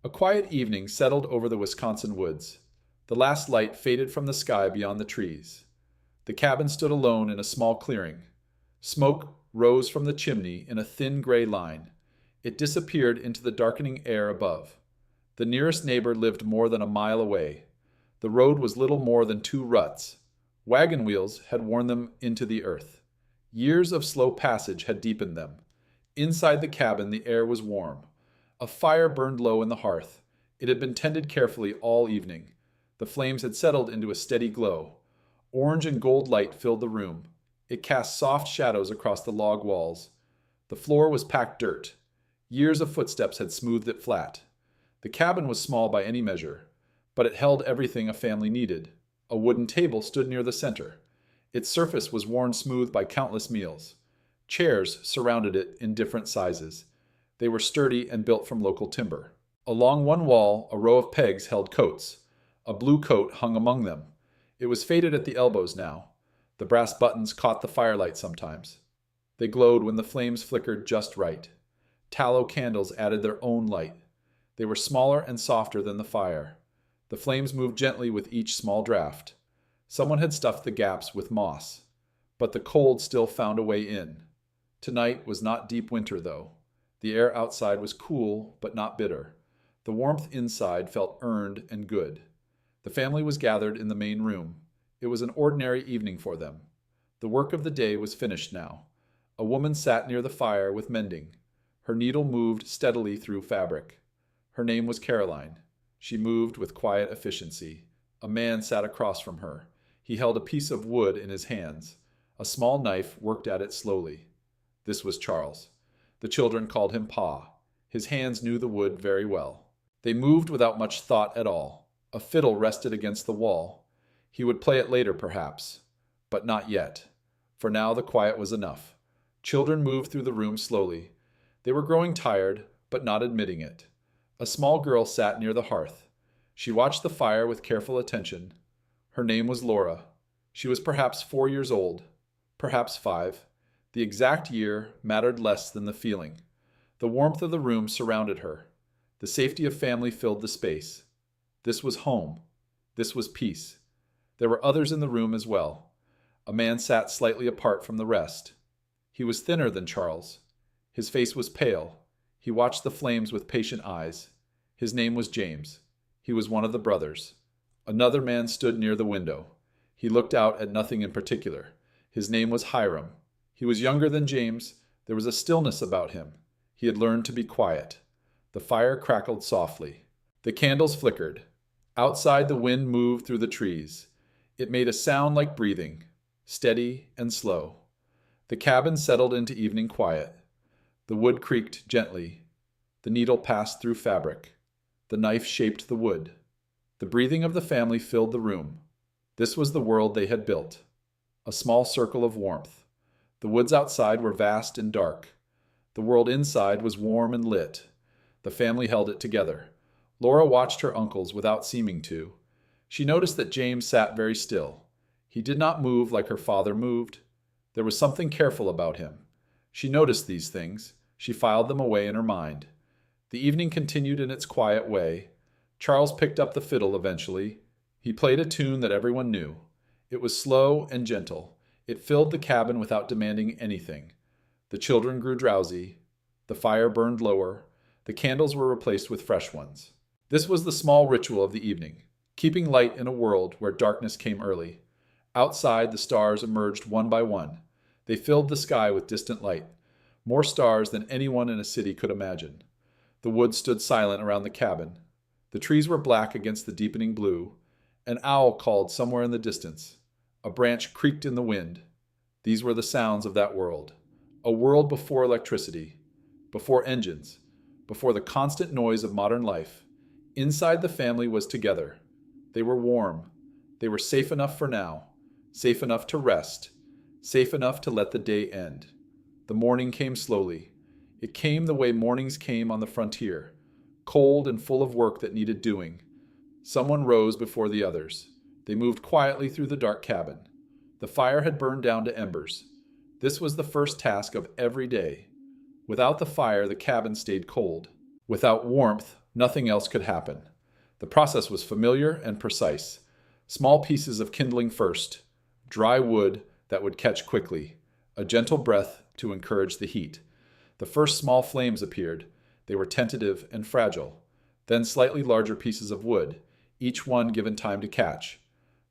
A quiet evening settled over the Wisconsin woods. The last light faded from the sky beyond the trees. The cabin stood alone in a small clearing. Smoke rose from the chimney in a thin gray line. It disappeared into the darkening air above. The nearest neighbor lived more than a mile away. The road was little more than two ruts. Wagon wheels had worn them into the earth. Years of slow passage had deepened them. Inside the cabin, the air was warm. A fire burned low in the hearth. It had been tended carefully all evening. The flames had settled into a steady glow. Orange and gold light filled the room. It cast soft shadows across the log walls. The floor was packed dirt. Years of footsteps had smoothed it flat. The cabin was small by any measure, but it held everything a family needed. A wooden table stood near the center. Its surface was worn smooth by countless meals. Chairs surrounded it in different sizes. They were sturdy and built from local timber. Along one wall, a row of pegs held coats. A blue coat hung among them. It was faded at the elbows now. The brass buttons caught the firelight sometimes. They glowed when the flames flickered just right. Tallow candles added their own light. They were smaller and softer than the fire. The flames moved gently with each small draft. Someone had stuffed the gaps with moss. But the cold still found a way in. Tonight was not deep winter, though. The air outside was cool, but not bitter. The warmth inside felt earned and good. The family was gathered in the main room. It was an ordinary evening for them. The work of the day was finished now. A woman sat near the fire with mending. Her needle moved steadily through fabric. Her name was Caroline. She moved with quiet efficiency. A man sat across from her. He held a piece of wood in his hands. A small knife worked at it slowly. This was Charles. The children called him Pa. His hands knew the wood very well. They moved without much thought at all. A fiddle rested against the wall. He would play it later, perhaps. But not yet. For now the quiet was enough. Children moved through the room slowly. They were growing tired, but not admitting it. A small girl sat near the hearth. She watched the fire with careful attention. Her name was Laura. She was perhaps 4 years old, perhaps 5. The exact year mattered less than the feeling. The warmth of the room surrounded her. The safety of family filled the space. This was home. This was peace. There were others in the room as well. A man sat slightly apart from the rest. He was thinner than Charles. His face was pale. He watched the flames with patient eyes. His name was James. He was one of the brothers. Another man stood near the window. He looked out at nothing in particular. His name was Hyram. He was younger than James. There was a stillness about him. He had learned to be quiet. The fire crackled softly. The candles flickered. Outside, the wind moved through the trees. It made a sound like breathing, steady and slow. The cabin settled into evening quiet. The wood creaked gently. The needle passed through fabric. The knife shaped the wood. The breathing of the family filled the room. This was the world they had built. A small circle of warmth. The woods outside were vast and dark. The world inside was warm and lit. The family held it together. Laura watched her uncles without seeming to. She noticed that James sat very still. He did not move like her father moved. There was something careful about him. She noticed these things. She filed them away in her mind. The evening continued in its quiet way. Charles picked up the fiddle eventually. He played a tune that everyone knew. It was slow and gentle. It filled the cabin without demanding anything. The children grew drowsy. The fire burned lower. The candles were replaced with fresh ones. This was the small ritual of the evening, keeping light in a world where darkness came early. Outside, the stars emerged one by one. They filled the sky with distant light, more stars than anyone in a city could imagine. The woods stood silent around the cabin. The trees were black against the deepening blue. An owl called somewhere in the distance. A branch creaked in the wind. These were the sounds of that world. A world before electricity, before engines, before the constant noise of modern life. Inside the family was together. They were warm. They were safe enough for now, safe enough to rest, safe enough to let the day end. The morning came slowly. It came the way mornings came on the frontier, cold and full of work that needed doing. Someone rose before the others. They moved quietly through the dark cabin. The fire had burned down to embers. This was the first task of every day. Without the fire, the cabin stayed cold. Without warmth, Nothing else could happen. The process was familiar and precise. Small pieces of kindling first, dry wood that would catch quickly, a gentle breath to encourage the heat. The first small flames appeared. They were tentative and fragile. Then slightly larger pieces of wood, each one given time to catch.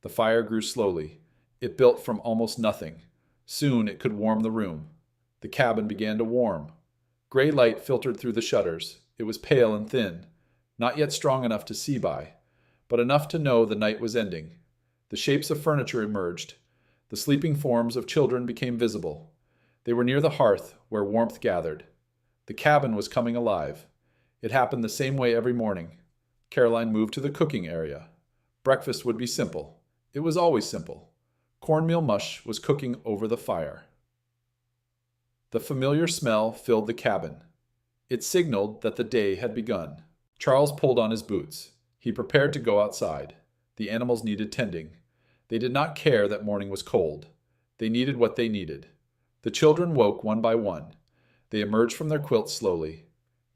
The fire grew slowly. It built from almost nothing. Soon it could warm the room. The cabin began to warm. Gray light filtered through the shutters. It was pale and thin, not yet strong enough to see by, but enough to know the night was ending. The shapes of furniture emerged. The sleeping forms of children became visible. They were near the hearth where warmth gathered. The cabin was coming alive. It happened the same way every morning. Caroline moved to the cooking area. Breakfast would be simple. It was always simple. Cornmeal mush was cooking over the fire. The familiar smell filled the cabin. It signaled that the day had begun. Charles pulled on his boots. He prepared to go outside. The animals needed tending. They did not care that morning was cold. They needed what they needed. The children woke one by one. They emerged from their quilts slowly.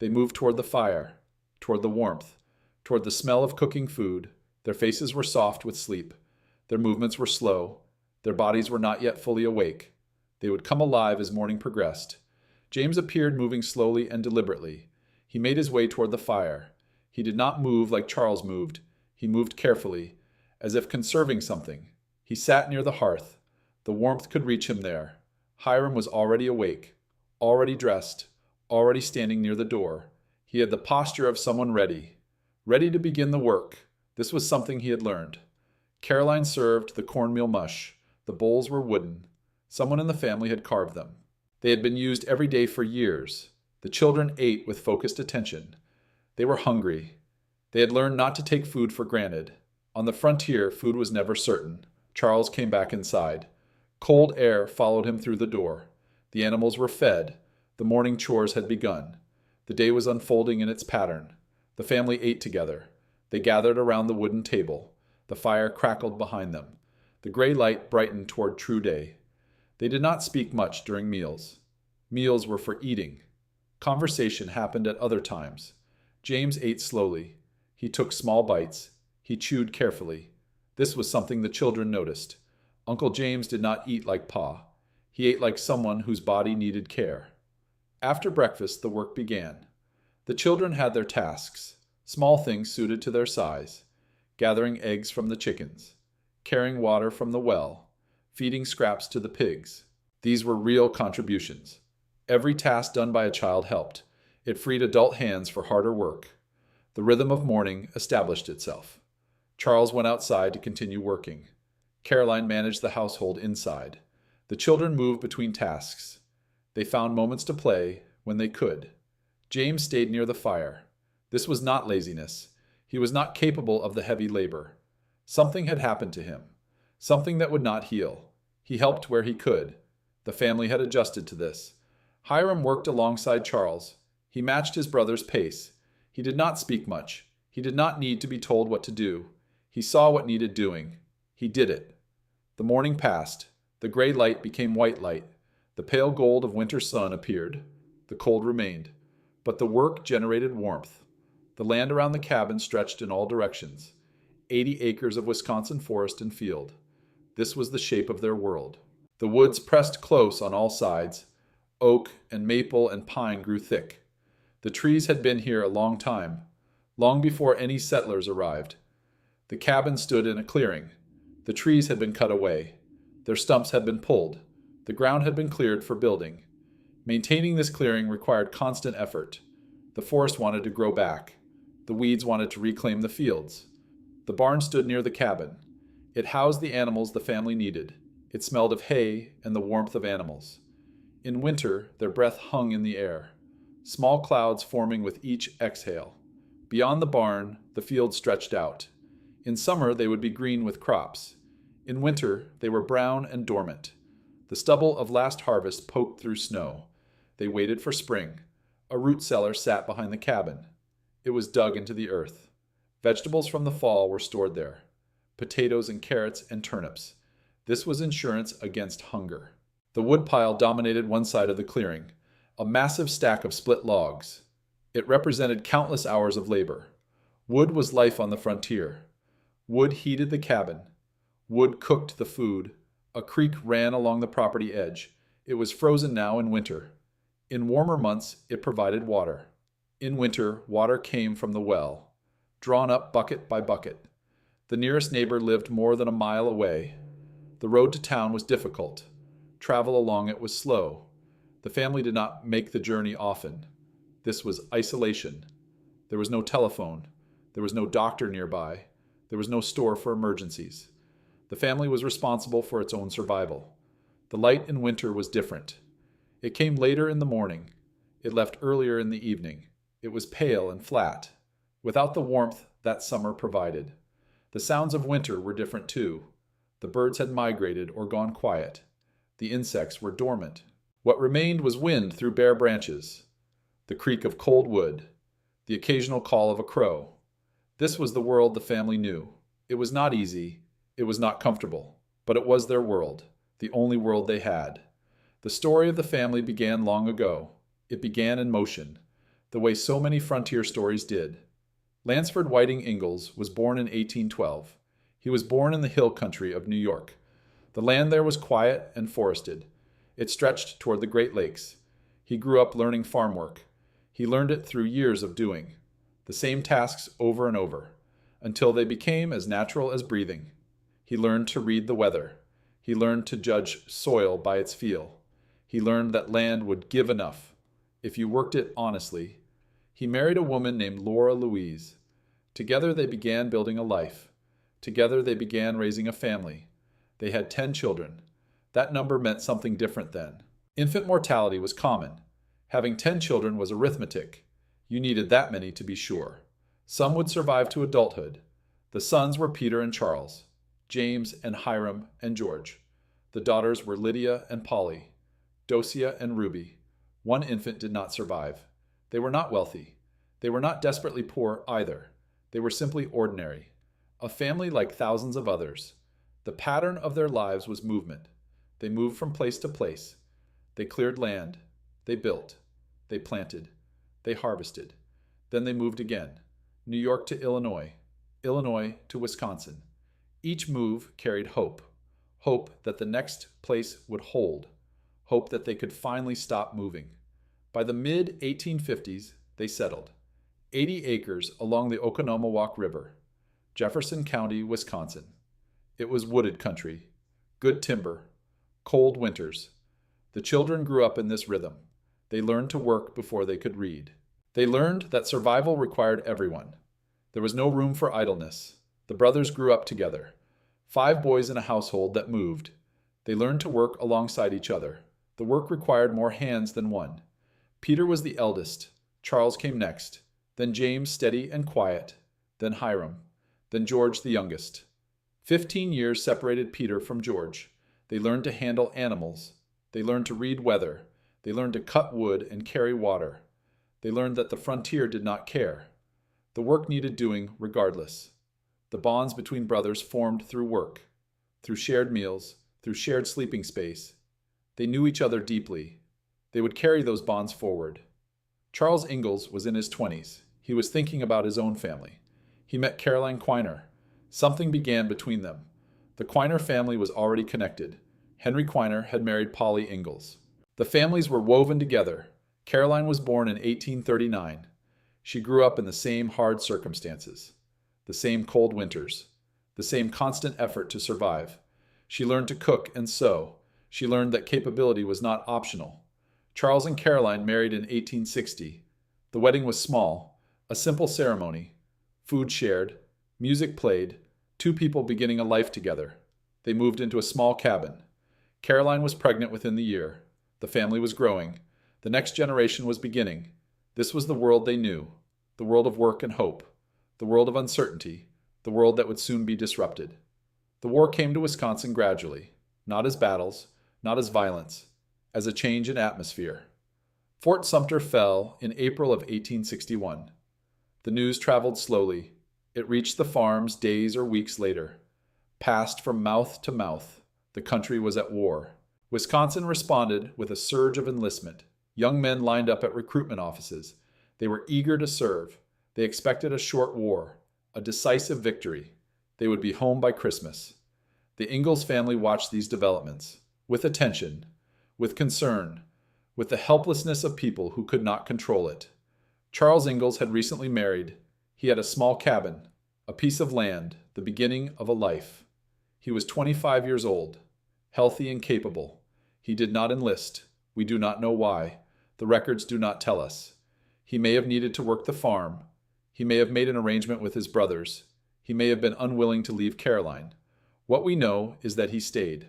They moved toward the fire, toward the warmth, toward the smell of cooking food. Their faces were soft with sleep. Their movements were slow. Their bodies were not yet fully awake. They would come alive as morning progressed. James appeared moving slowly and deliberately. He made his way toward the fire. He did not move like Charles moved. He moved carefully, as if conserving something. He sat near the hearth. The warmth could reach him there. Hyram was already awake, already dressed, already standing near the door. He had the posture of someone ready to begin the work. This was something he had learned. Caroline served the cornmeal mush. The bowls were wooden. Someone in the family had carved them. They had been used every day for years. The children ate with focused attention. They were hungry. They had learned not to take food for granted. On the frontier, food was never certain. Charles came back inside. Cold air followed him through the door. The animals were fed. The morning chores had begun. The day was unfolding in its pattern. The family ate together. They gathered around the wooden table. The fire crackled behind them. The gray light brightened toward true day. They did not speak much during meals. Meals were for eating. Conversation happened at other times. James ate slowly. He took small bites. He chewed carefully. This was something the children noticed. Uncle James did not eat like Pa. He ate like someone whose body needed care. After breakfast, the work began. The children had their tasks, small things suited to their size, gathering eggs from the chickens, carrying water from the well, feeding scraps to the pigs. These were real contributions. Every task done by a child helped. It freed adult hands for harder work. The rhythm of morning established itself. Charles went outside to continue working. Caroline managed the household inside. The children moved between tasks. They found moments to play when they could. James stayed near the fire. This was not laziness. He was not capable of the heavy labor. Something had happened to him. Something that would not heal. He helped where he could. The family had adjusted to this. Hyram worked alongside Charles. He matched his brother's pace. He did not speak much. He did not need to be told what to do. He saw what needed doing. He did it. The morning passed. The gray light became white light. The pale gold of winter sun appeared. The cold remained. But the work generated warmth. The land around the cabin stretched in all directions. 80 acres of Wisconsin forest and field. This was the shape of their world. The woods pressed close on all sides. Oak and maple and pine grew thick. The trees had been here a long time, long before any settlers arrived. The cabin stood in a clearing. The trees had been cut away. Their stumps had been pulled. The ground had been cleared for building. Maintaining this clearing required constant effort. The forest wanted to grow back. The weeds wanted to reclaim the fields. The barn stood near the cabin. It housed the animals the family needed. It smelled of hay and the warmth of animals. In winter, their breath hung in the air, small clouds forming with each exhale. Beyond the barn, the fields stretched out. In summer, they would be green with crops. In winter, they were brown and dormant. The stubble of last harvest poked through snow. They waited for spring. A root cellar sat behind the cabin. It was dug into the earth. Vegetables from the fall were stored there. Potatoes and carrots and turnips. This was insurance against hunger. The woodpile dominated one side of the clearing, a massive stack of split logs. It represented countless hours of labor. Wood was life on the frontier. Wood heated the cabin. Wood cooked the food. A creek ran along the property edge. It was frozen now in winter. In warmer months, it provided water. In winter, water came from the well, drawn up bucket by bucket. The nearest neighbor lived more than a mile away. The road to town was difficult. Travel along it was slow. The family did not make the journey often. This was isolation. There was no telephone. There was no doctor nearby. There was no store for emergencies. The family was responsible for its own survival. The light in winter was different. It came later in the morning. It left earlier in the evening. It was pale and flat, without the warmth that summer provided. The sounds of winter were different too. The birds had migrated or gone quiet. The insects were dormant. What remained was wind through bare branches, the creak of cold wood, the occasional call of a crow. This was the world the family knew. It was not easy. It was not comfortable. But it was their world, the only world they had. The story of the family began long ago. It began in motion, the way so many frontier stories did. Lansford Whiting Ingalls was born in 1812. He was born in the hill country of New York. The land there was quiet and forested. It stretched toward the Great Lakes. He grew up learning farm work. He learned it through years of doing, the same tasks over and over, until they became as natural as breathing. He learned to read the weather. He learned to judge soil by its feel. He learned that land would give enough, if you worked it honestly. He married a woman named Laura Louise. Together they began building a life. Together they began raising a family. They had 10 children. That number meant something different then. Infant mortality was common. Having 10 children was arithmetic. You needed that many to be sure. Some would survive to adulthood. The sons were Peter and Charles, James and Hyram and George. The daughters were Lydia and Polly, Dosia and Ruby. One infant did not survive. They were not wealthy. They were not desperately poor either. They were simply ordinary. A family like thousands of others. The pattern of their lives was movement. They moved from place to place. They cleared land. They built. They planted. They harvested. Then they moved again. New York to Illinois. Illinois to Wisconsin. Each move carried hope. Hope that the next place would hold. Hope that they could finally stop moving. By the mid-1850s, they settled. 80 acres along the Oconomowoc River, Jefferson County, Wisconsin. It was wooded country, good timber, cold winters. The children grew up in this rhythm. They learned to work before they could read. They learned that survival required everyone. There was no room for idleness. The brothers grew up together. 5 boys in a household that moved. They learned to work alongside each other. The work required more hands than one. Peter was the eldest. Charles came next. Then James, steady and quiet. Then Hyram. Then George, the youngest. 15 years separated Peter from George. They learned to handle animals. They learned to read weather. They learned to cut wood and carry water. They learned that the frontier did not care. The work needed doing regardless. The bonds between brothers formed through work, through shared meals, through shared sleeping space. They knew each other deeply. They would carry those bonds forward. Charles Ingalls was in his 20s. He was thinking about his own family. He met Caroline Quiner. Something began between them. The Quiner family was already connected. Henry Quiner had married Polly Ingalls. The families were woven together. Caroline was born in 1839. She grew up in the same hard circumstances, the same cold winters, the same constant effort to survive. She learned to cook and sew. She learned that capability was not optional. Charles and Caroline married in 1860. The wedding was small, a simple ceremony. Food shared, music played, 2 people beginning a life together. They moved into a small cabin. Caroline was pregnant within the year. The family was growing. The next generation was beginning. This was the world they knew, the world of work and hope, the world of uncertainty, the world that would soon be disrupted. The war came to Wisconsin gradually, not as battles, not as violence, as a change in atmosphere. Fort Sumter fell in April of 1861. The news traveled slowly. It reached the farms days or weeks later. Passed from mouth to mouth. The country was at war. Wisconsin responded with a surge of enlistment. Young men lined up at recruitment offices. They were eager to serve. They expected a short war, a decisive victory. They would be home by Christmas. The Ingalls family watched these developments with attention, with concern, with the helplessness of people who could not control it. Charles Ingalls had recently married. He had a small cabin, a piece of land, the beginning of a life. He was 25 years old, healthy and capable. He did not enlist. We do not know why. The records do not tell us. He may have needed to work the farm. He may have made an arrangement with his brothers. He may have been unwilling to leave Caroline. What we know is that he stayed.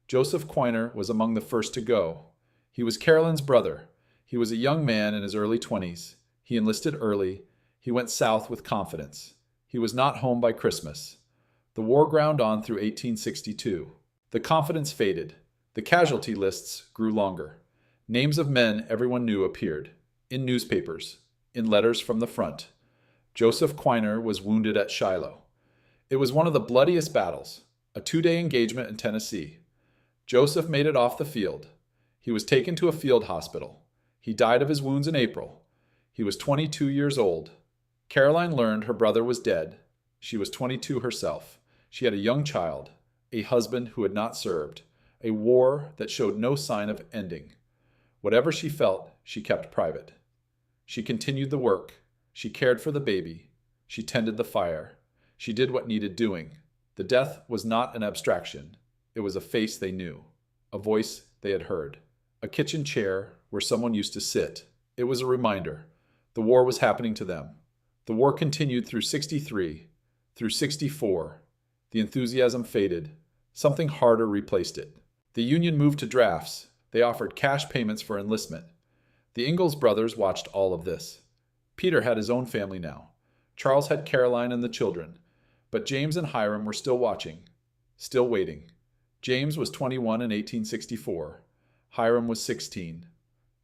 Joseph Quiner was among the first to go. He was Caroline's brother. He was a young man in his early 20s. He enlisted early. He went south with confidence. He was not home by Christmas. The war ground on through 1862. The confidence faded. The casualty lists grew longer. Names of men everyone knew appeared. In newspapers. In letters from the front. Joseph Quiner was wounded at Shiloh. It was one of the bloodiest battles. A 2-day engagement in Tennessee. Joseph made it off the field. He was taken to a field hospital. He died of his wounds in April. He was 22 years old. Caroline learned her brother was dead. She was 22 herself. She had a young child, a husband who had not served, a war that showed no sign of ending. Whatever she felt, she kept private. She continued the work. She cared for the baby. She tended the fire. She did what needed doing. The death was not an abstraction. It was a face they knew, a voice they had heard, a kitchen chair where someone used to sit. It was a reminder. The war was happening to them. The war continued through 63, through 64. The enthusiasm faded. Something harder replaced it. The Union moved to drafts. They offered cash payments for enlistment. The Ingalls brothers watched all of this. Peter had his own family now. Charles had Caroline and the children. But James and Hyram were still watching, still waiting. James was 21 in 1864. Hyram was 16.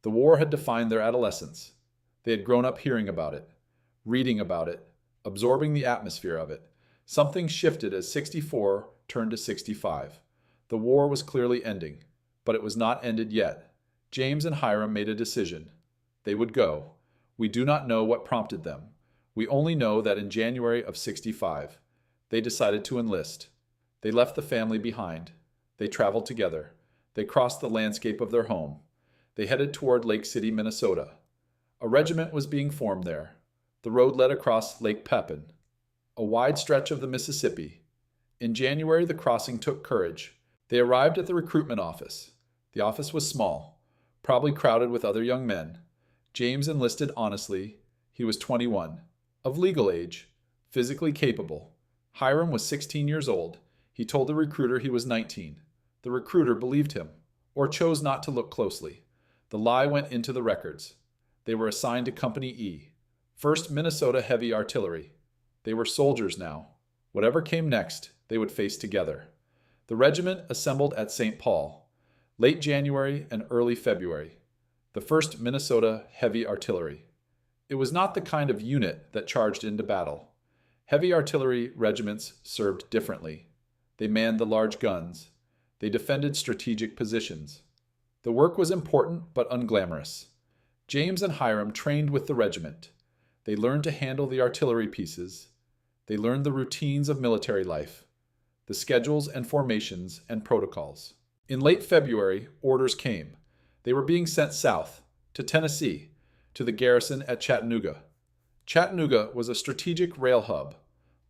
The war had defined their adolescence. They had grown up hearing about it, reading about it, absorbing the atmosphere of it. Something shifted as 64 turned to 65. The war was clearly ending, but it was not ended yet. James and Hyram made a decision. They would go. We do not know what prompted them. We only know that in January of 65, they decided to enlist. They left the family behind. They traveled together. They crossed the landscape of their home. They headed toward Lake City, Minnesota. A regiment was being formed there. The road led across Lake Pepin, a wide stretch of the Mississippi. In January, the crossing took courage. They arrived at the recruitment office. The office was small, probably crowded with other young men. James enlisted honestly. He was 21, of legal age, physically capable. Hyram was 16 years old. He told the recruiter he was 19. The recruiter believed him, or chose not to look closely. The lie went into the records. They were assigned to Company E, 1st Minnesota Heavy Artillery. They were soldiers now. Whatever came next, they would face together. The regiment assembled at St. Paul, late January and early February. The 1st Minnesota Heavy Artillery. It was not the kind of unit that charged into battle. Heavy artillery regiments served differently. They manned the large guns. They defended strategic positions. The work was important but unglamorous. James and Hyram trained with the regiment. They learned to handle the artillery pieces. They learned the routines of military life, the schedules and formations and protocols. In late February, orders came. They were being sent south, to Tennessee, to the garrison at Chattanooga. Chattanooga was a strategic rail hub.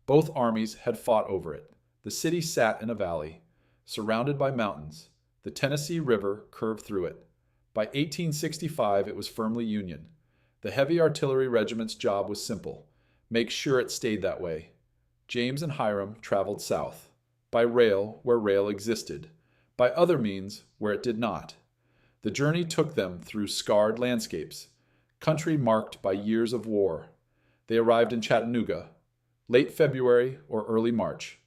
Both armies had fought over it. The city sat in a valley, surrounded by mountains. The Tennessee River curved through it. By 1865, it was firmly Union. The heavy artillery regiment's job was simple: make sure it stayed that way. James and Hyram traveled south, by rail where rail existed, by other means where it did not. The journey took them through scarred landscapes, country marked by years of war. They arrived in Chattanooga, late February or early March.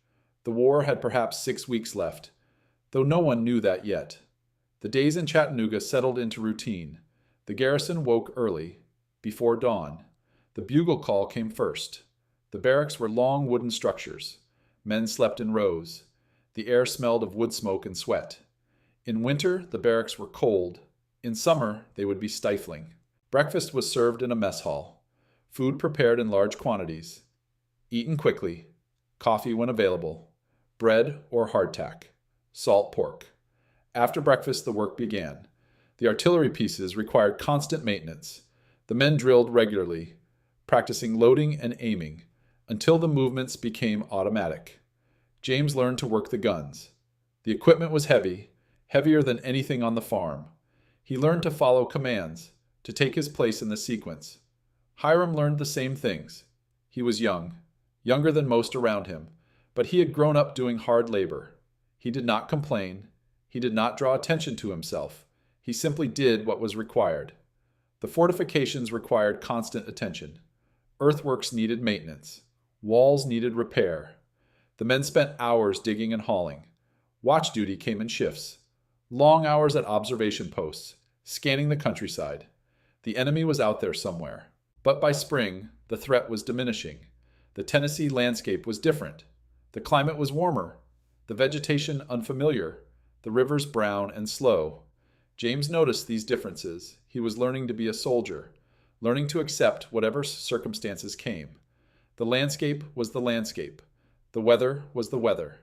The war had perhaps 6 weeks left, though no one knew that yet. The days in Chattanooga settled into routine. The garrison woke early, before dawn. The bugle call came first. The barracks were long wooden structures. Men slept in rows. The air smelled of wood smoke and sweat. In winter, the barracks were cold. In summer, they would be stifling. Breakfast was served in a mess hall. food prepared in large quantities, eaten quickly, coffee when available, bread or hardtack, salt pork. After breakfast, the work began. The artillery pieces required constant maintenance. The men drilled regularly, practicing loading and aiming, until the movements became automatic. James learned to work the guns. The equipment was heavy, heavier than anything on the farm. He learned to follow commands, to take his place in the sequence. Hyram learned the same things. He was young, younger than most around him, but he had grown up doing hard labor. He did not complain. He did not draw attention to himself. He simply did what was required. The fortifications required constant attention. Earthworks needed maintenance. Walls needed repair. The men spent hours digging and hauling. Watch duty came in shifts. Long hours at observation posts, scanning the countryside. The enemy was out there somewhere. But by spring, the threat was diminishing. The Tennessee landscape was different. The climate was warmer. The vegetation unfamiliar. The rivers brown and slow. James noticed these differences. He was learning to be a soldier, learning to accept whatever circumstances came. The landscape was the landscape. The weather was the weather.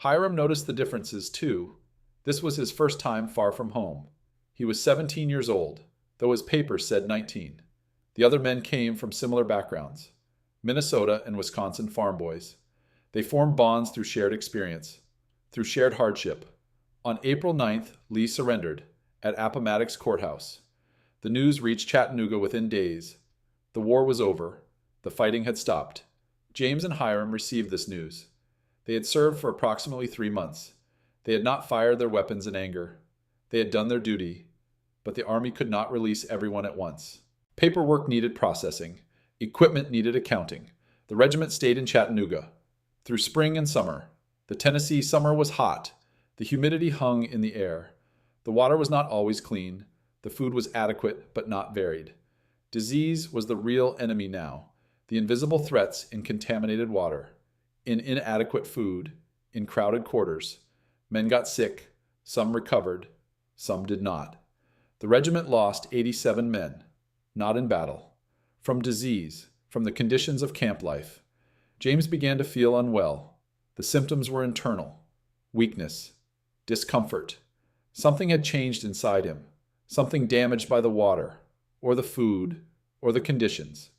Hyram noticed the differences too. This was his first time far from home. He was 17 years old, though his papers said 19. The other men came from similar backgrounds, Minnesota and Wisconsin farm boys. They formed bonds through shared experience, through shared hardship. On April 9th, Lee surrendered at Appomattox Courthouse. The news reached Chattanooga within days. The war was over. The fighting had stopped. James and Hyram received this news. They had served for approximately 3 months. They had not fired their weapons in anger. They had done their duty, but the Army could not release everyone at once. Paperwork needed processing. Equipment needed accounting. The regiment stayed in Chattanooga. Through spring and summer. The Tennessee summer was hot. The humidity hung in the air. The water was not always clean. The food was adequate, but not varied. Disease was the real enemy now. The invisible threats in contaminated water, in inadequate food, in crowded quarters. Men got sick. Some recovered. Some did not. The regiment lost 87 men, not in battle, from disease, from the conditions of camp life. James began to feel unwell. The symptoms were internal. Weakness. Discomfort. Something had changed inside him. Something damaged by the water, or the food, or the conditions.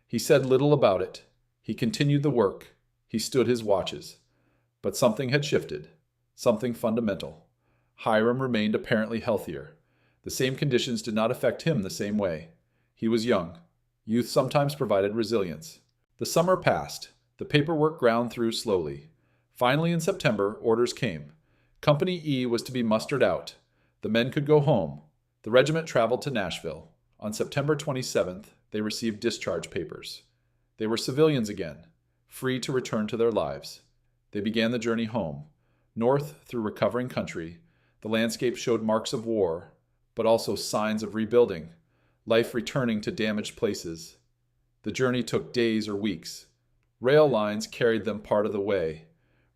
He said little about it. He continued the work. He stood his watches. But something had shifted. Something fundamental. Hyram remained apparently healthier. The same conditions did not affect him the same way. He was young. Youth sometimes provided resilience. The summer passed. The paperwork ground through slowly. Finally, in September, orders came. Company E was to be mustered out. The men could go home. The regiment traveled to Nashville. On September 27th, they received discharge papers. They were civilians again, free to return to their lives. They began the journey home. North through recovering country, the landscape showed marks of war, but also signs of rebuilding, life returning to damaged places. The journey took days or weeks. Rail lines carried them part of the way,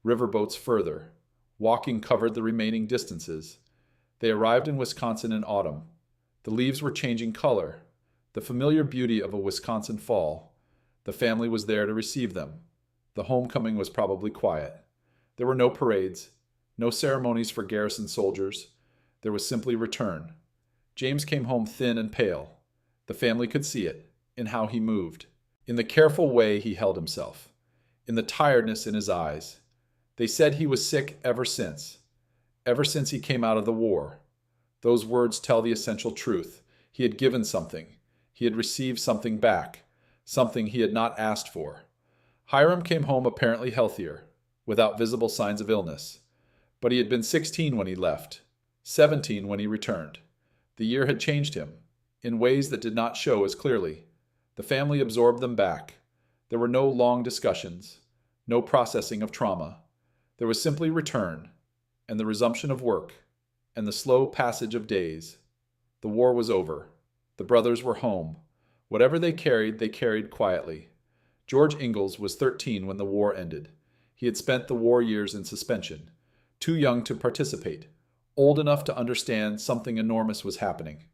riverboats further. Walking covered the remaining distances. They arrived in Wisconsin in autumn. The leaves were changing color, the familiar beauty of a Wisconsin fall. The family was there to receive them. The homecoming was probably quiet. There were no parades, no ceremonies for garrison soldiers. There was simply return. James came home thin and pale. The family could see it, in how he moved, in the careful way he held himself, in the tiredness in his eyes. They said he was sick ever since he came out of the war. Those words tell the essential truth. He had given something. He had received something back, something he had not asked for. Hyram came home apparently healthier, without visible signs of illness. But he had been 16 when he left, 17 when he returned. The year had changed him, in ways that did not show as clearly. The family absorbed them back. There were no long discussions, no processing of trauma. There was simply return, and the resumption of work, and the slow passage of days. The war was over. The brothers were home. Whatever they carried quietly. George Ingalls was 13 when the war ended. He had spent the war years in suspension, too young to participate, old enough to understand something enormous was happening.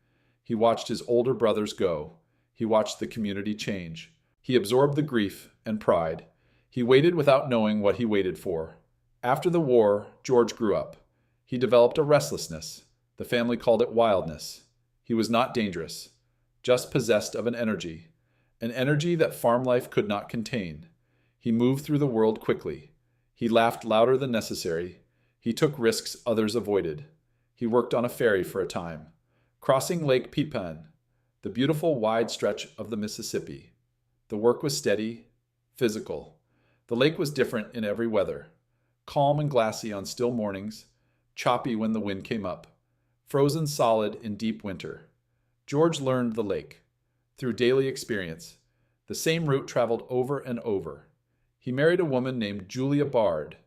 He watched his older brothers go. He watched the community change. He absorbed the grief and pride. He waited without knowing what he waited for. After the war, George grew up. He developed a restlessness. The family called it wildness. He was not dangerous, just possessed of an energy that farm life could not contain. He moved through the world quickly. He laughed louder than necessary. He took risks others avoided. He worked on a ferry for a time, crossing Lake Pepin, the beautiful wide stretch of the Mississippi. The work was steady, physical. The lake was different in every weather, calm and glassy on still mornings, choppy when the wind came up, frozen solid in deep winter. George learned the lake through daily experience, the same route traveled over and over. He married a woman named Julia Bard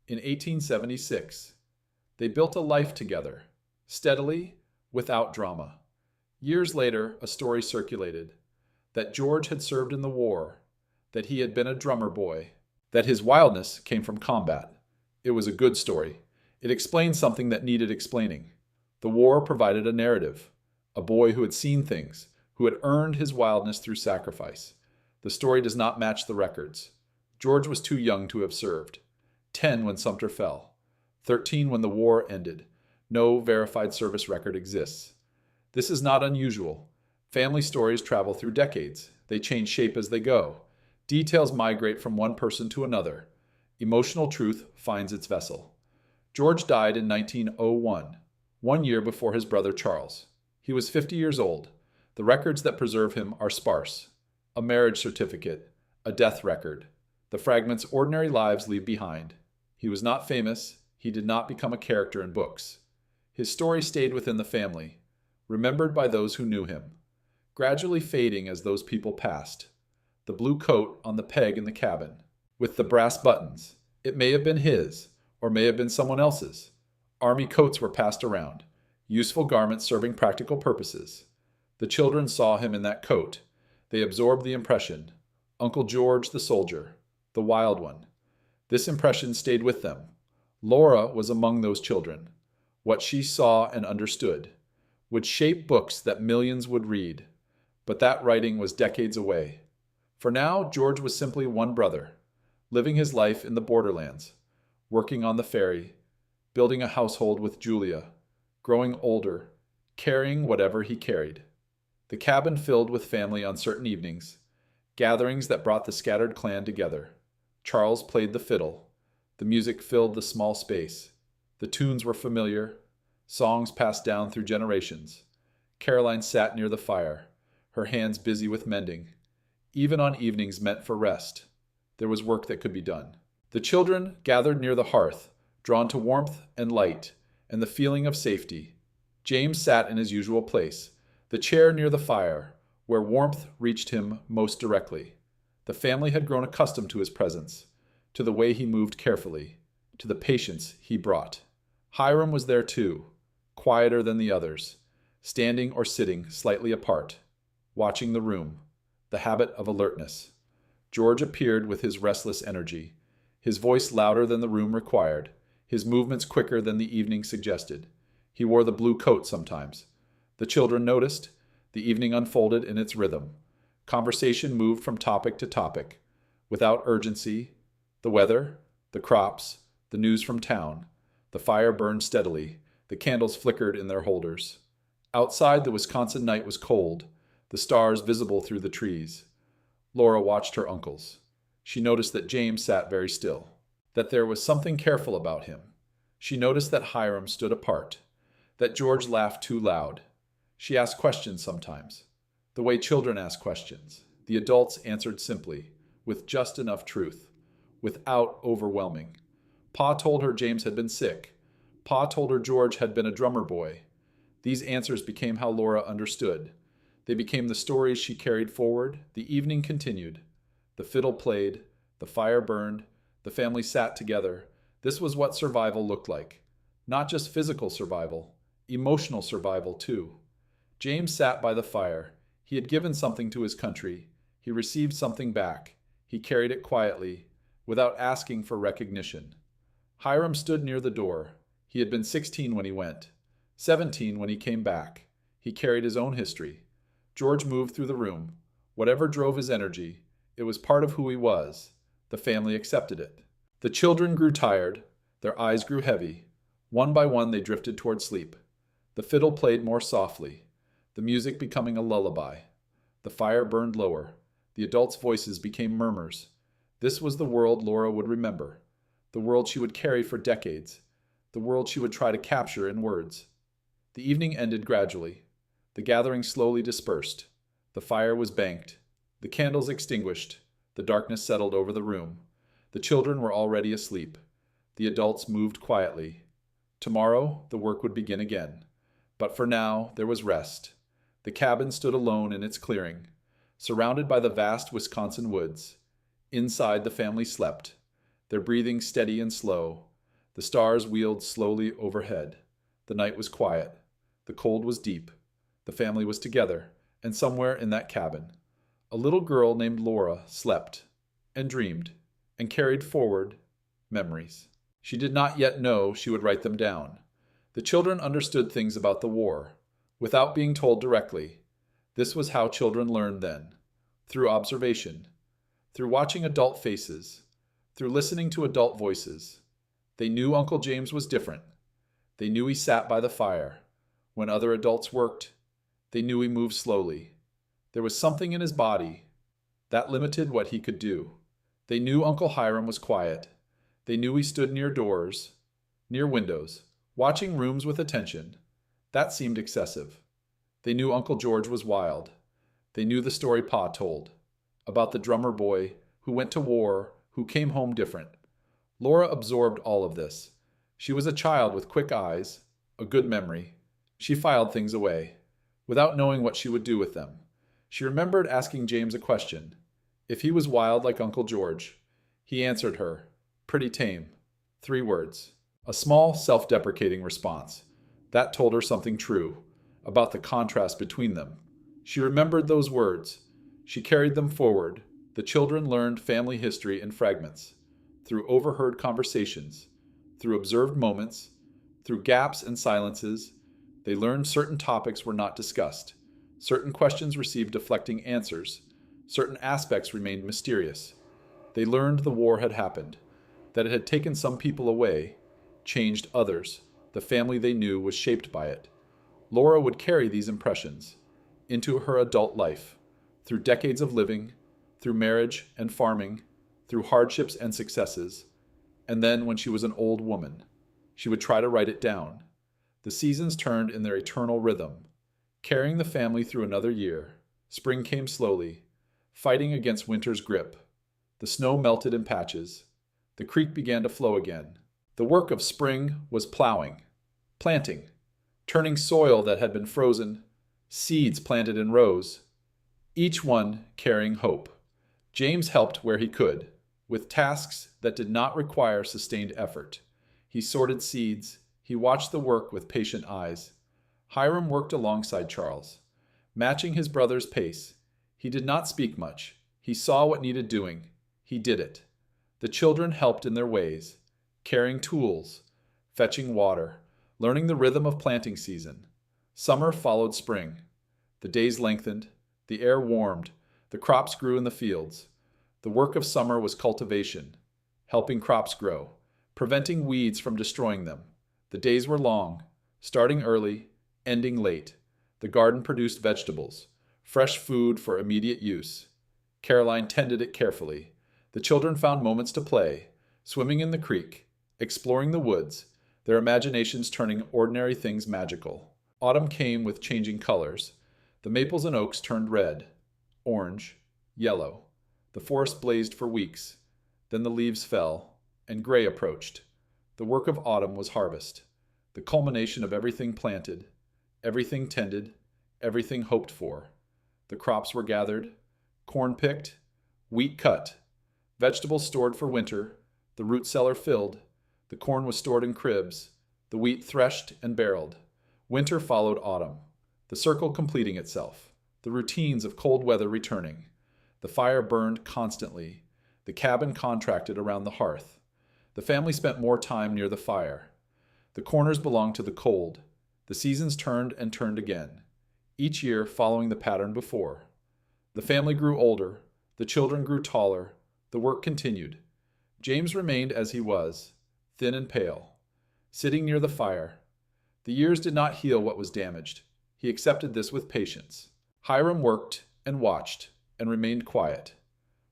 in 1876. They built a life together, steadily, without drama. Years later, a story circulated that George had served in the war, that he had been a drummer boy, that his wildness came from combat. It was a good story. It explained something that needed explaining. The war provided a narrative, a boy who had seen things, who had earned his wildness through sacrifice. The story does not match the records. George was too young to have served. 10 when Sumter fell. 13 when the war ended. No verified service record exists. This is not unusual. Family stories travel through decades. They change shape as they go. Details migrate from one person to another. Emotional truth finds its vessel. George died in 1901, 1 year before his brother Charles. He was 50 years old. The records that preserve him are sparse. A marriage certificate, a death record, the fragments ordinary lives leave behind. He was not famous. He did not become a character in books. His story stayed within the family, remembered by those who knew him, gradually fading as those people passed. The blue coat on the peg in the cabin, with the brass buttons. It may have been his, or may have been someone else's. Army coats were passed around, useful garments serving practical purposes. The children saw him in that coat. They absorbed the impression. Uncle George the soldier, the wild one. This impression stayed with them. Laura was among those children. What she saw and understood would shape books that millions would read. But that writing was decades away. For now, George was simply one brother, living his life in the borderlands, working on the ferry, building a household with Julia, growing older, carrying whatever he carried. The cabin filled with family on certain evenings, gatherings that brought the scattered clan together. Charles played the fiddle. The music filled the small space. The tunes were familiar, songs passed down through generations. Caroline sat near the fire, her hands busy with mending. Even on evenings meant for rest, there was work that could be done. The children gathered near the hearth, drawn to warmth and light and the feeling of safety. James sat in his usual place, the chair near the fire, where warmth reached him most directly. The family had grown accustomed to his presence, to the way he moved carefully, to the patience he brought. Hyram was there too, quieter than the others, standing or sitting slightly apart, watching the room, the habit of alertness. George appeared with his restless energy, his voice louder than the room required, his movements quicker than the evening suggested. He wore the blue coat sometimes. The children noticed. The evening unfolded in its rhythm. Conversation moved from topic to topic, without urgency. The weather, the crops, the news from town. The fire burned steadily. The candles flickered in their holders. Outside, the Wisconsin night was cold, the stars visible through the trees. Laura watched her uncles. She noticed that James sat very still, that there was something careful about him. She noticed that Hyram stood apart, that George laughed too loud. She asked questions sometimes, the way children ask questions. The adults answered simply, with just enough truth, without overwhelming. Pa told her James had been sick. Pa told her George had been a drummer boy. These answers became how Laura understood. They became the stories she carried forward. The evening continued. The fiddle played. The fire burned. The family sat together. This was what survival looked like. Not just physical survival, emotional survival too. James sat by the fire. He had given something to his country. He received something back. He carried it quietly, without asking for recognition. Hyram stood near the door. He had been 16 when he went, 17 when he came back. He carried his own history. George moved through the room. Whatever drove his energy, It was part of who he was. The family accepted it. The children grew tired. Their eyes grew heavy. One by one they drifted toward sleep. The fiddle played more softly, the music becoming a lullaby. The fire burned lower. The adults' voices became murmurs. This was the world Laura would remember, the world she would carry for decades, the world she would try to capture in words. The evening ended gradually. The gathering slowly dispersed. The fire was banked. The candles extinguished. The darkness settled over the room. The children were already asleep. The adults moved quietly. Tomorrow, the work would begin again. But for now, there was rest. The cabin stood alone in its clearing, surrounded by the vast Wisconsin woods. Inside, the family slept, their breathing steady and slow. The stars wheeled slowly overhead. The night was quiet. The cold was deep. The family was together, and somewhere in that cabin, a little girl named Laura slept, and dreamed, and carried forward memories. She did not yet know she would write them down. The children understood things about the war, without being told directly. This was how children learned then, through observation, through watching adult faces, through listening to adult voices. They knew Uncle James was different. They knew he sat by the fire. When other adults worked, they knew he moved slowly. There was something in his body that limited what he could do. They knew Uncle Hiram was quiet. They knew he stood near doors, near windows, watching rooms with attention. That seemed excessive. They knew Uncle George was wild. They knew the story Pa told, about the drummer boy who went to war, who came home different. Laura absorbed all of this. She was a child with quick eyes, a good memory. She filed things away, without knowing what she would do with them. She remembered asking James a question. If he was wild like Uncle George, he answered her, pretty tame. 3 words. A small, self-deprecating response. That told her something true, about the contrast between them. She remembered those words. She carried them forward. The children learned family history in fragments, through overheard conversations, through observed moments, through gaps and silences. They learned certain topics were not discussed. Certain questions received deflecting answers. Certain aspects remained mysterious. They learned the war had happened, that it had taken some people away, changed others. The family they knew was shaped by it. Laura would carry these impressions into her adult life, through decades of living, through marriage and farming, through hardships and successes. And then, when she was an old woman, she would try to write it down. The seasons turned in their eternal rhythm, carrying the family through another year. Spring came slowly, fighting against winter's grip. The snow melted in patches. The creek began to flow again. The work of spring was plowing, planting, turning soil that had been frozen, seeds planted in rows, each one carrying hope. James helped where he could, with tasks that did not require sustained effort. He sorted seeds. He watched the work with patient eyes. Hiram worked alongside Charles, matching his brother's pace. He did not speak much. He saw what needed doing. He did it. The children helped in their ways, carrying tools, fetching water, learning the rhythm of planting season. Summer followed spring. The days lengthened. The air warmed. The crops grew in the fields. The work of summer was cultivation, helping crops grow, preventing weeds from destroying them. The days were long, starting early, ending late. The garden produced vegetables, fresh food for immediate use. Caroline tended it carefully. The children found moments to play, swimming in the creek, exploring the woods, their imaginations turning ordinary things magical. Autumn came with changing colors. The maples and oaks turned red, orange, yellow. The forest blazed for weeks. Then the leaves fell, and gray approached. The work of autumn was harvest, the culmination of everything planted, everything tended, everything hoped for. The crops were gathered, corn picked, wheat cut, vegetables stored for winter, the root cellar filled, the corn was stored in cribs, the wheat threshed and barreled. Winter followed autumn, the circle completing itself, the routines of cold weather returning. The fire burned constantly. The cabin contracted around the hearth. The family spent more time near the fire. The corners belonged to the cold. The seasons turned and turned again, each year following the pattern before. The family grew older. The children grew taller. The work continued. James remained as he was, thin and pale, sitting near the fire. The years did not heal what was damaged. He accepted this with patience. Hyram worked and watched and remained quiet.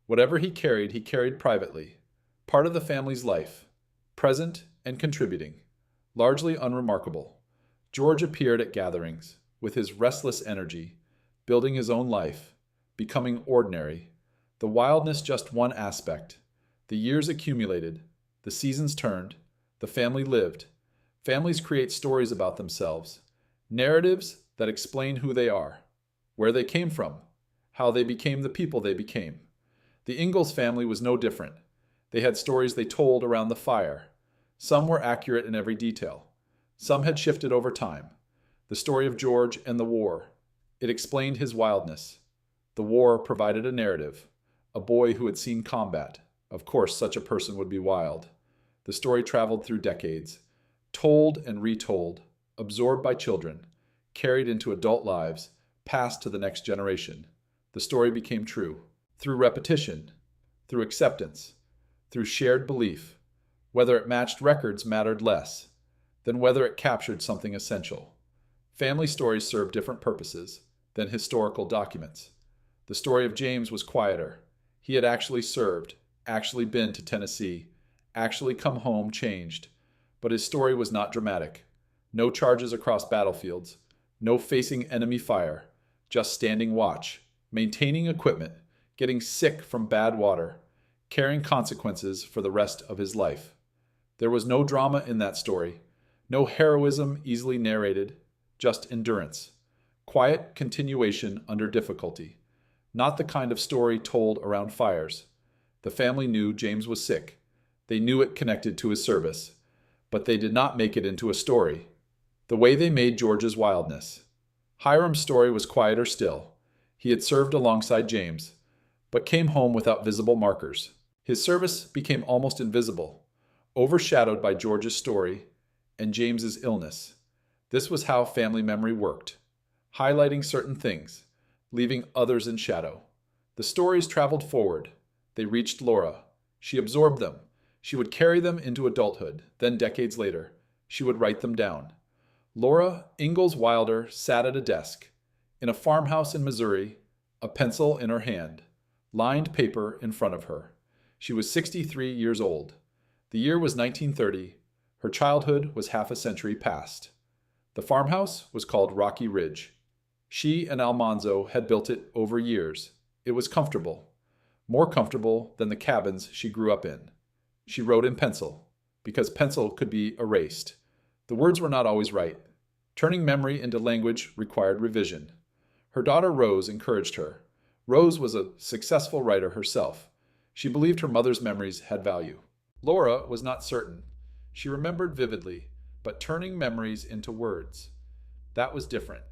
Whatever he carried privately. Part of the family's life, present and contributing, largely unremarkable. George appeared at gatherings with his restless energy, building his own life, becoming ordinary. The wildness just one aspect. The years accumulated, the seasons turned, the family lived. Families create stories about themselves, narratives that explain who they are, where they came from, how they became the people they became. The Ingalls family was no different. They had stories they told around the fire. Some were accurate in every detail. Some had shifted over time. The story of George and the war. It explained his wildness. The war provided a narrative. A boy who had seen combat. Of course, such a person would be wild. The story traveled through decades, told and retold, absorbed by children, carried into adult lives, passed to the next generation. The story became true. Through repetition, through acceptance, through shared belief. Whether it matched records mattered less than whether it captured something essential. Family stories serve different purposes than historical documents. The story of James was quieter. He had actually served, actually been to Tennessee, actually come home changed. But his story was not dramatic. No charges across battlefields, no facing enemy fire, just standing watch, maintaining equipment, getting sick from bad water, carrying consequences for the rest of his life. There was no drama in that story, no heroism easily narrated, just endurance. Quiet continuation under difficulty. Not the kind of story told around fires. The family knew James was sick. They knew it connected to his service. But they did not make it into a story. The way they made George's wildness. Hiram's story was quieter still. He had served alongside James, but came home without visible markers. His service became almost invisible, overshadowed by George's story and James's illness. This was how family memory worked, highlighting certain things, leaving others in shadow. The stories traveled forward. They reached Laura. She absorbed them. She would carry them into adulthood. Then decades later, she would write them down. Laura Ingalls Wilder sat at a desk, in a farmhouse in Missouri, a pencil in her hand, lined paper in front of her. She was 63 years old. The year was 1930. Her childhood was half a century past. The farmhouse was called Rocky Ridge. She and Almanzo had built it over years. It was comfortable, more comfortable than the cabins she grew up in. She wrote in pencil, because pencil could be erased. The words were not always right. Turning memory into language required revision. Her daughter Rose encouraged her. Rose was a successful writer herself. She believed her mother's memories had value. Laura was not certain. She remembered vividly, but turning memories into words. That was different.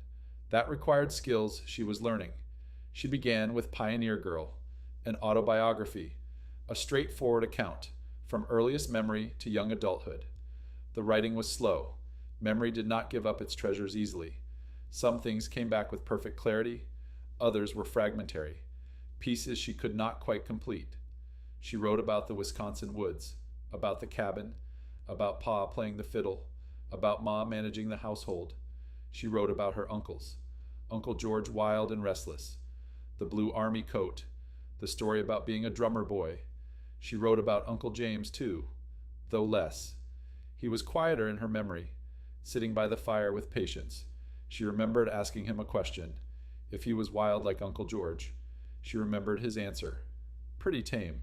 That required skills she was learning. She began with Pioneer Girl, an autobiography, a straightforward account, from earliest memory to young adulthood. The writing was slow. Memory did not give up its treasures easily. Some things came back with perfect clarity. Others were fragmentary, pieces she could not quite complete. She wrote about the Wisconsin woods, about the cabin, about Pa playing the fiddle, about Ma managing the household. She wrote about her uncles, Uncle George wild and restless, the blue army coat, the story about being a drummer boy. She wrote about Uncle James, too, though less. He was quieter in her memory, sitting by the fire with patience. She remembered asking him a question, if he was wild like Uncle George. She remembered his answer. Pretty tame.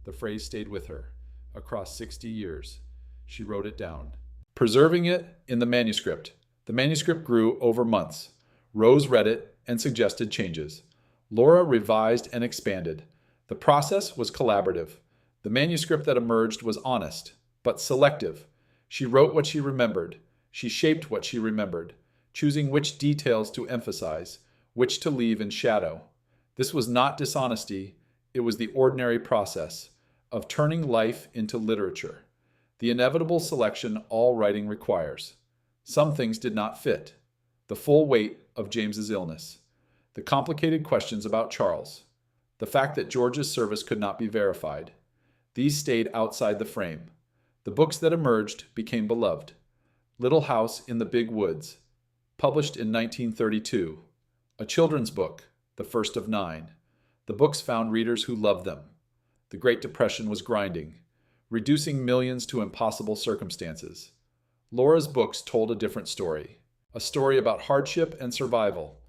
The phrase stayed with her. Across 60 years. She wrote it down. Preserving it in the manuscript. The manuscript grew over months. Rose read it and suggested changes. Laura revised and expanded. The process was collaborative. The manuscript that emerged was honest, but selective. She wrote what she remembered. She shaped what she remembered, choosing which details to emphasize, which to leave in shadow. This was not dishonesty. It was the ordinary process of turning life into literature, the inevitable selection all writing requires. Some things did not fit. The full weight of James's illness, the complicated questions about Charles, the fact that George's service could not be verified. These stayed outside the frame. The books that emerged became beloved. Little House in the Big Woods, published in 1932. A children's book, the first of 9. The books found readers who loved them. The Great Depression was grinding, reducing millions to impossible circumstances. Laura's books told a different story. A story about hardship and survival,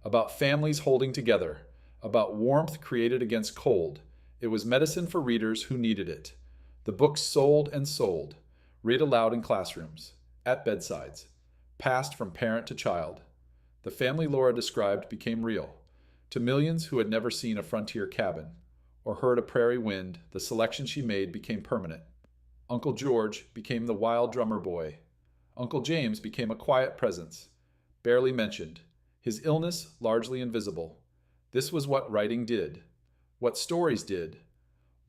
about families holding together, about warmth created against cold. It was medicine for readers who needed it. The books sold and sold, read aloud in classrooms, at bedsides, passed from parent to child. The family Laura described became real. To millions who had never seen a frontier cabin or heard a prairie wind, the selection she made became permanent. Uncle George became the wild drummer boy. Uncle James became a quiet presence, barely mentioned, his illness largely invisible. This was what writing did, what stories did.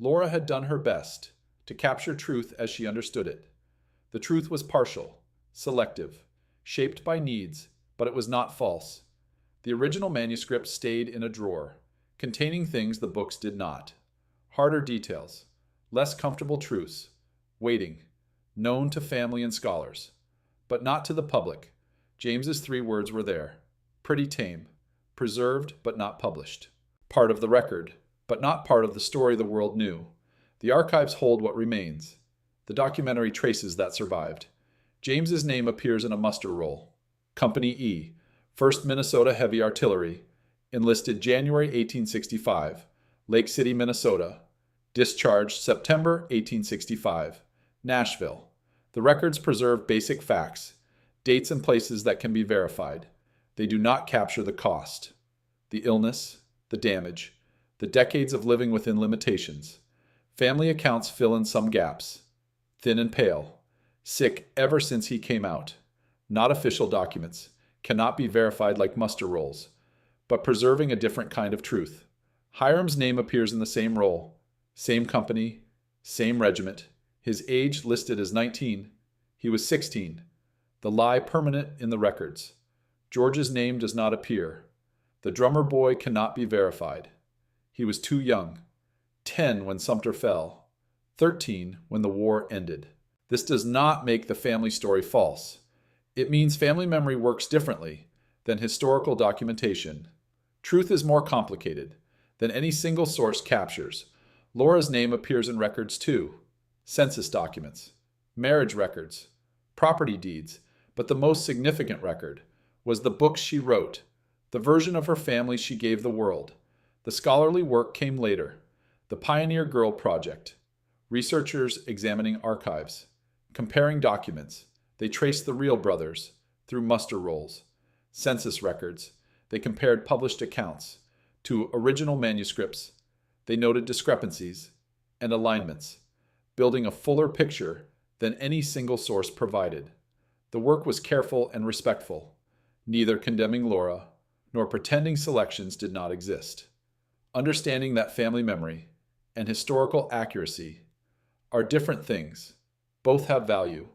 Laura had done her best to capture truth as she understood it. The truth was partial, selective, shaped by needs, but it was not false. The original manuscript stayed in a drawer, containing things the books did not. Harder details, less comfortable truths, waiting, known to family and scholars, but not to the public. James's 3 words were there, pretty tame, preserved but not published. Part of the record, but not part of the story the world knew. The archives hold what remains. The documentary traces that survived. James's name appears in a muster roll. Company E, 1st Minnesota Heavy Artillery, enlisted January 1865, Lake City, Minnesota. Discharged September 1865, Nashville. The records preserve basic facts, dates and places that can be verified. They do not capture the cost, the illness, the damage, the decades of living within limitations. Family accounts fill in some gaps. Thin and pale, sick ever since he came out. Not official documents, cannot be verified like muster rolls, but preserving a different kind of truth. Hyram's name appears in the same roll, same company, same regiment. His age listed as 19. He was 16. The lie permanent in the records. George's name does not appear. The drummer boy cannot be verified. He was too young. 10 when Sumter fell. 13 when the war ended. This does not make the family story false. It means family memory works differently than historical documentation. Truth is more complicated than any single source captures. Laura's name appears in records too. Census documents, marriage records, property deeds, but the most significant record was the books she wrote, the version of her family she gave the world. The scholarly work came later, the Pioneer Girl Project. Researchers examining archives, comparing documents. They traced the real brothers through muster rolls, census records. They compared published accounts to original manuscripts. They noted discrepancies and alignments, building a fuller picture than any single source provided. The work was careful and respectful, neither condemning Laura nor pretending selections did not exist. Understanding that family memory and historical accuracy are different things. Both have value.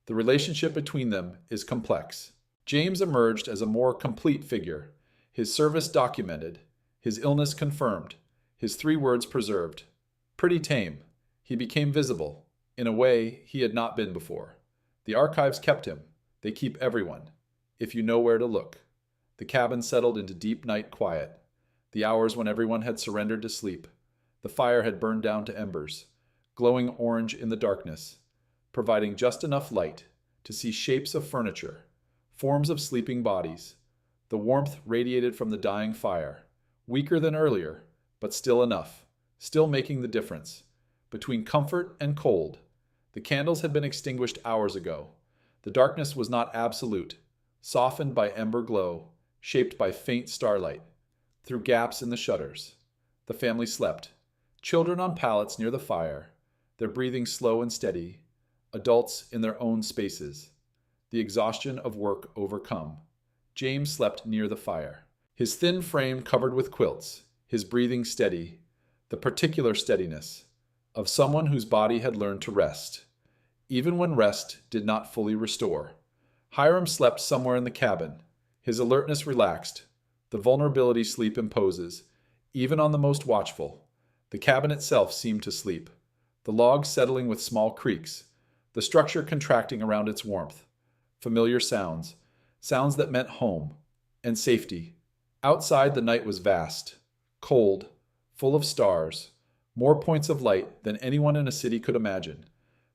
The relationship between them is complex. James emerged as a more complete figure, his service documented, his illness confirmed, his 3 words preserved. Pretty tame. He became visible, in a way he had not been before. The archives kept him. They keep everyone, if you know where to look. The cabin settled into deep night quiet, the hours when everyone had surrendered to sleep. The fire had burned down to embers, glowing orange in the darkness, providing just enough light to see shapes of furniture, forms of sleeping bodies. The warmth radiated from the dying fire, weaker than earlier, but still enough, still making the difference. Between comfort and cold, the candles had been extinguished hours ago. The darkness was not absolute, softened by ember glow, shaped by faint starlight, through gaps in the shutters. The family slept, children on pallets near the fire, their breathing slow and steady, adults in their own spaces, the exhaustion of work overcome. James slept near the fire, his thin frame covered with quilts, his breathing steady, the particular steadiness of someone whose body had learned to rest, even when rest did not fully restore. Hyram slept somewhere in the cabin, his alertness relaxed, the vulnerability sleep imposes, even on the most watchful. The cabin itself seemed to sleep, the logs settling with small creaks, the structure contracting around its warmth. Familiar sounds, sounds that meant home and safety. Outside, the night was vast, cold, full of stars, more points of light than anyone in a city could imagine.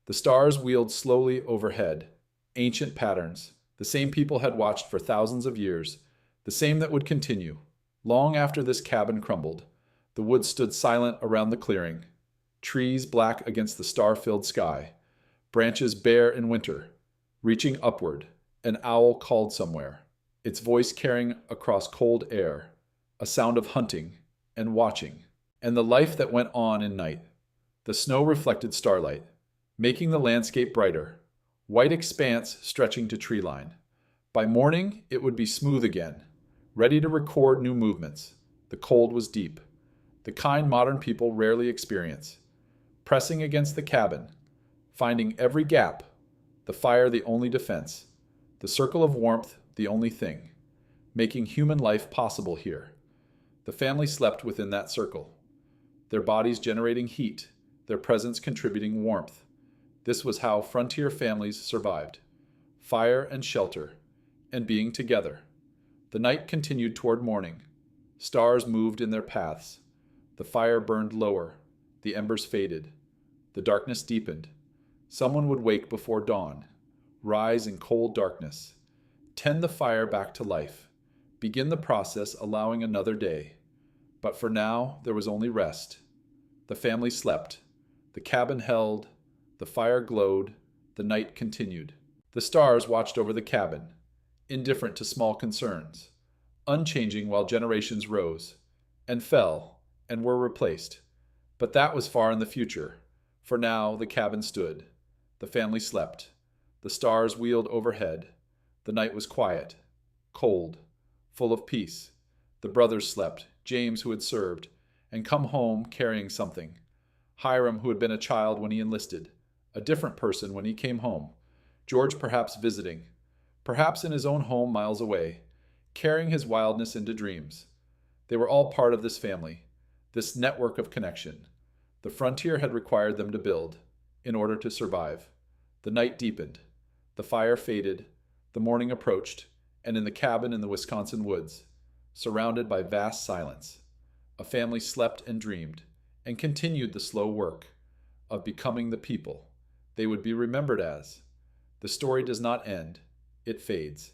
The stars wheeled slowly overhead, ancient patterns, the same people had watched for thousands of years, the same that would continue. Long after this cabin crumbled, the woods stood silent around the clearing, trees black against the star-filled sky, branches bare in winter. Reaching upward, an owl called somewhere, its voice carrying across cold air, a sound of hunting and watching, and the life that went on in night. The snow reflected starlight, making the landscape brighter, white expanse stretching to tree line. By morning, it would be smooth again, ready to record new movements. The cold was deep, the kind modern people rarely experience. Pressing against the cabin, finding every gap, the fire the only defense, the circle of warmth the only thing, making human life possible here. The family slept within that circle, their bodies generating heat, their presence contributing warmth. This was how frontier families survived: fire and shelter, and being together. The night continued toward morning. Stars moved in their paths. The fire burned lower. The embers faded. The darkness deepened. Someone would wake before dawn, rise in cold darkness, tend the fire back to life, begin the process allowing another day. But for now, there was only rest. The family slept. The cabin held. The fire glowed. The night continued. The stars watched over the cabin, indifferent to small concerns, unchanging while generations rose, and fell, and were replaced. But that was far in the future. For now, the cabin stood. The family slept. The stars wheeled overhead. The night was quiet, cold, full of peace. The brothers slept, James, who had served, and come home carrying something. Hyram, who had been a child when he enlisted, a different person when he came home. George perhaps visiting, perhaps in his own home miles away, carrying his wildness into dreams. They were all part of this family, this network of connection. The frontier had required them to build, in order to survive. The night deepened. The fire faded. The morning approached, and in the cabin in the Wisconsin woods, surrounded by vast silence, a family slept and dreamed, and continued the slow work of becoming the people they would be remembered as. The story does not end. It fades,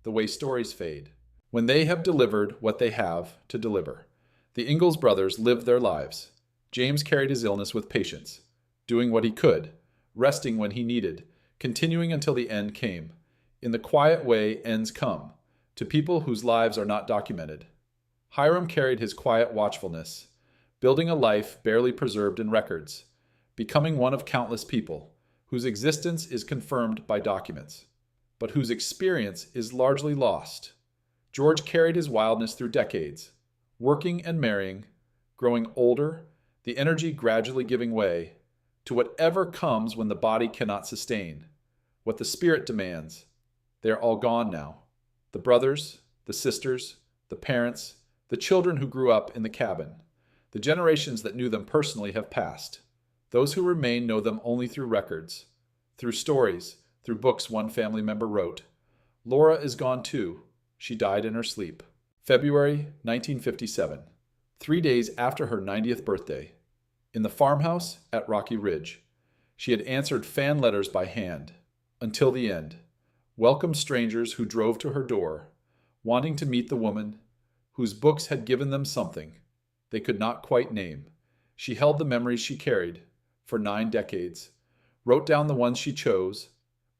the way stories fade, when they have delivered what they have to deliver. The Ingalls brothers lived their lives. James carried his illness with patience, doing what he could, resting when he needed, continuing until the end came. In the quiet way ends come, to people whose lives are not documented. Hyram carried his quiet watchfulness, building a life barely preserved in records, becoming one of countless people whose existence is confirmed by documents, but whose experience is largely lost. George carried his wildness through decades, working and marrying, growing older, the energy gradually giving way to whatever comes when the body cannot sustain, what the spirit demands. They are all gone now. The brothers, the sisters, the parents, the children who grew up in the cabin. The generations that knew them personally have passed. Those who remain know them only through records, through stories, through books one family member wrote. Laura is gone too. She died in her sleep. February 1957, 3 days after her 90th birthday. In the farmhouse at Rocky Ridge, she had answered fan letters by hand, until the end. Welcomed strangers who drove to her door, wanting to meet the woman whose books had given them something they could not quite name. She held the memories she carried for 9 decades, wrote down the ones she chose,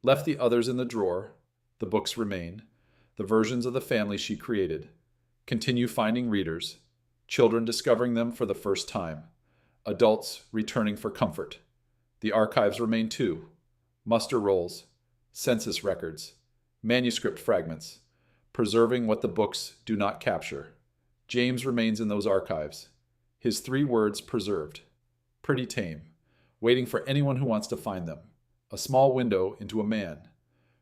left the others in the drawer. The books remain, the versions of the family she created. Continue finding readers, children discovering them for the first time, adults returning for comfort. The archives remain too: muster rolls, census records, manuscript fragments, preserving what the books do not capture. James remains in those archives, his 3 words preserved, pretty tame, waiting for anyone who wants to find them. A small window into a man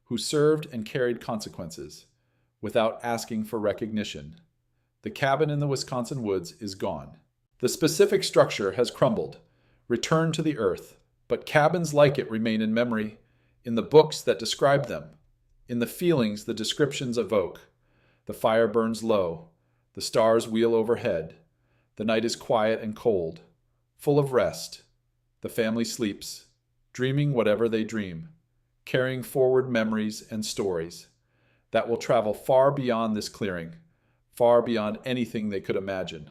who served and carried consequences without asking for recognition. The cabin in the Wisconsin woods is gone. The specific structure has crumbled, returned to the earth, but cabins like it remain in memory, in the books that describe them, in the feelings the descriptions evoke. The fire burns low, the stars wheel overhead, the night is quiet and cold, full of rest. The family sleeps, dreaming whatever they dream, carrying forward memories and stories that will travel far beyond this clearing, far beyond anything they could imagine.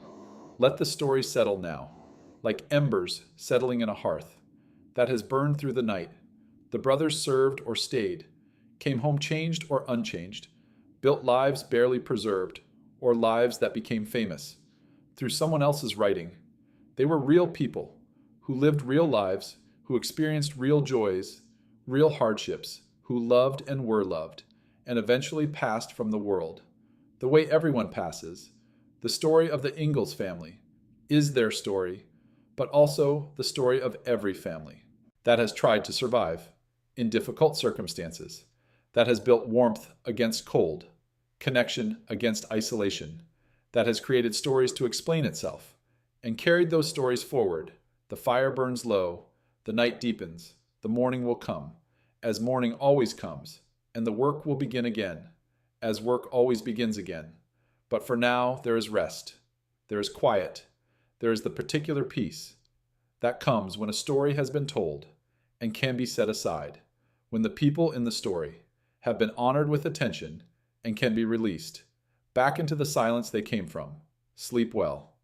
Let the story settle now, like embers settling in a hearth that has burned through the night. The brothers served or stayed, came home changed or unchanged, built lives barely preserved, or lives that became famous through someone else's writing. They were real people who lived real lives, who experienced real joys, real hardships, who loved and were loved, and eventually passed from the world. The way everyone passes. The story of the Ingalls family is their story, but also the story of every family that has tried to survive in difficult circumstances, that has built warmth against cold, connection against isolation, that has created stories to explain itself, and carried those stories forward. The fire burns low, the night deepens, the morning will come, as morning always comes, and the work will begin again, as work always begins again. But for now, there is rest, there is quiet, there is the particular peace that comes when a story has been told and can be set aside, when the people in the story have been honored with attention and can be released back into the silence they came from. Sleep well.